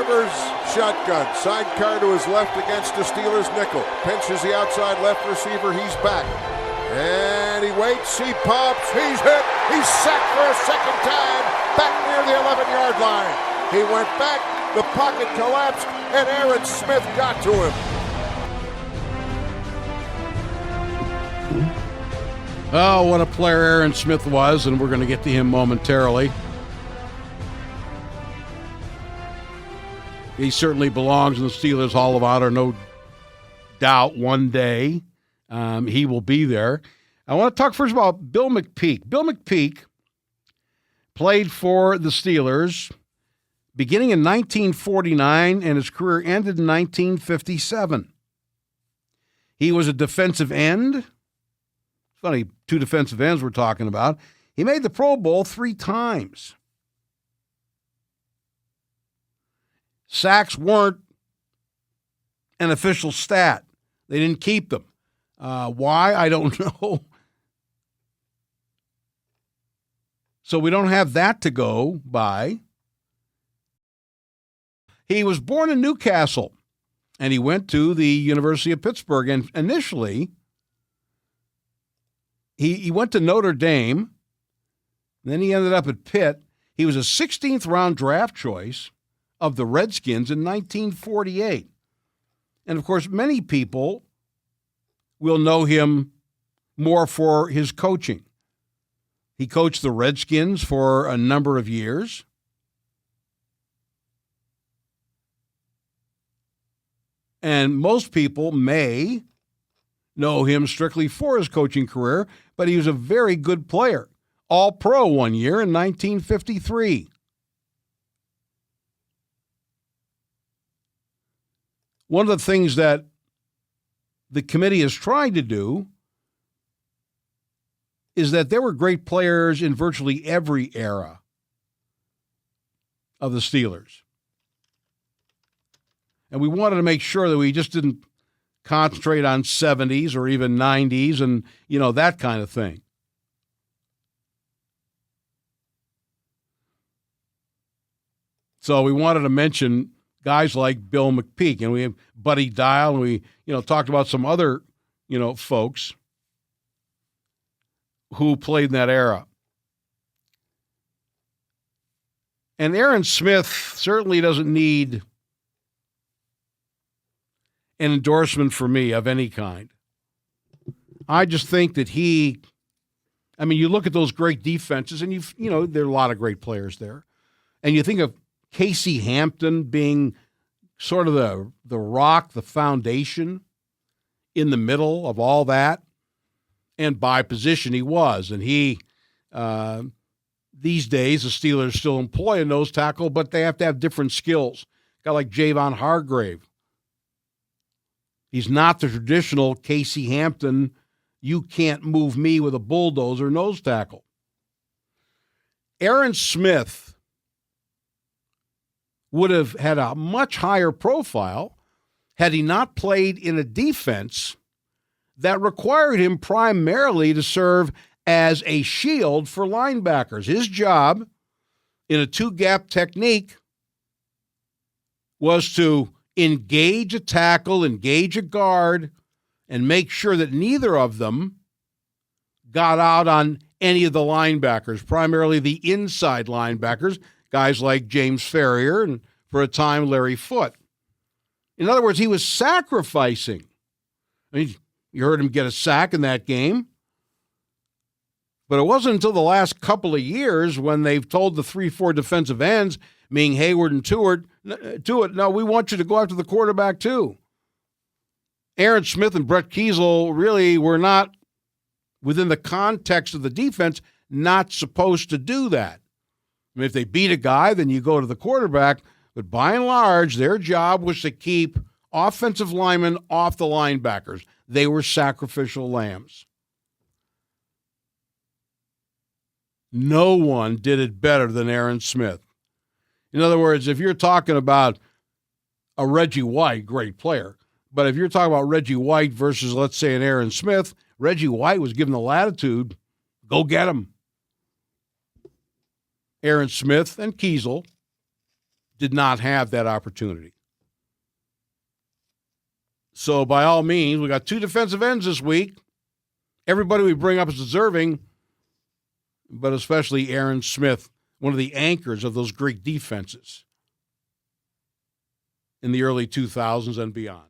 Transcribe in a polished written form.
Rivers, shotgun. Sidecar to his left against the Steelers' nickel. Pinches the outside left receiver. He's back. And he waits. He pops. He's hit. He's sacked for a second time. Back near the 11-yard line. He went back. The pocket collapsed. And Aaron Smith got to him. Oh, what a player Aaron Smith was, and we're going to get to him momentarily. He certainly belongs in the Steelers Hall of Honor, no doubt one day he will be there. I want to talk first about Bill McPeak. Bill McPeak played for the Steelers beginning in 1949, and his career ended in 1957. He was a defensive end. Funny, two defensive ends we're talking about. He made the Pro Bowl 3 times. Sacks weren't an official stat. They didn't keep them. Why? I don't know. So we don't have that to go by. He was born in Newcastle, and he went to the University of Pittsburgh. And initially, he went to Notre Dame. Then he ended up at Pitt. He was a 16th round draft choice of the Redskins in 1948. And, of course, many people will know him more for his coaching. He coached the Redskins for a number of years. And most people may know him strictly for his coaching career, but he was a very good player. All-Pro one year in 1953. One of the things that the committee is trying to do is that there were great players in virtually every era of the Steelers. And we wanted to make sure that we just didn't concentrate on 70s or even 90s and, that kind of thing. So we wanted to mention guys like Bill McPeak, and we have Buddy Dial, and we, talked about some other, folks who played in that era. And Aaron Smith certainly doesn't need an endorsement for me of any kind. I just think that you look at those great defenses, and there are a lot of great players there. And you think of Casey Hampton being sort of the rock, the foundation in the middle of all that. And by position he was. And he, these days, the Steelers still employ a nose tackle, but they have to have different skills. A guy like Javon Hargrave. He's not the traditional Casey Hampton, you can't move me with a bulldozer nose tackle. Aaron Smith would have had a much higher profile had he not played in a defense that required him primarily to serve as a shield for linebackers. His job in a two-gap technique was to engage a tackle, engage a guard, and make sure that neither of them got out on any of the linebackers, primarily the inside linebackers, guys like James Ferrier and, for a time, Larry Foote. In other words, he was sacrificing. You heard him get a sack in that game. But it wasn't until the last couple of years when they've told the 3-4 defensive ends, meaning Hayward and Tuitt, no, we want you to go after the quarterback too. Aaron Smith and Brett Kiesel really were not, within the context of the defense, not supposed to do that. If they beat a guy, then you go to the quarterback. But by and large, their job was to keep offensive linemen off the linebackers. They were sacrificial lambs. No one did it better than Aaron Smith. In other words, if you're talking about a Reggie White, great player, but if you're talking about Reggie White versus, let's say, an Aaron Smith, Reggie White was given the latitude, go get him. Aaron Smith and Kiesel did not have that opportunity. So by all means, we got 2 defensive ends this week. Everybody we bring up is deserving, but especially Aaron Smith, one of the anchors of those Greek defenses in the early 2000s and beyond.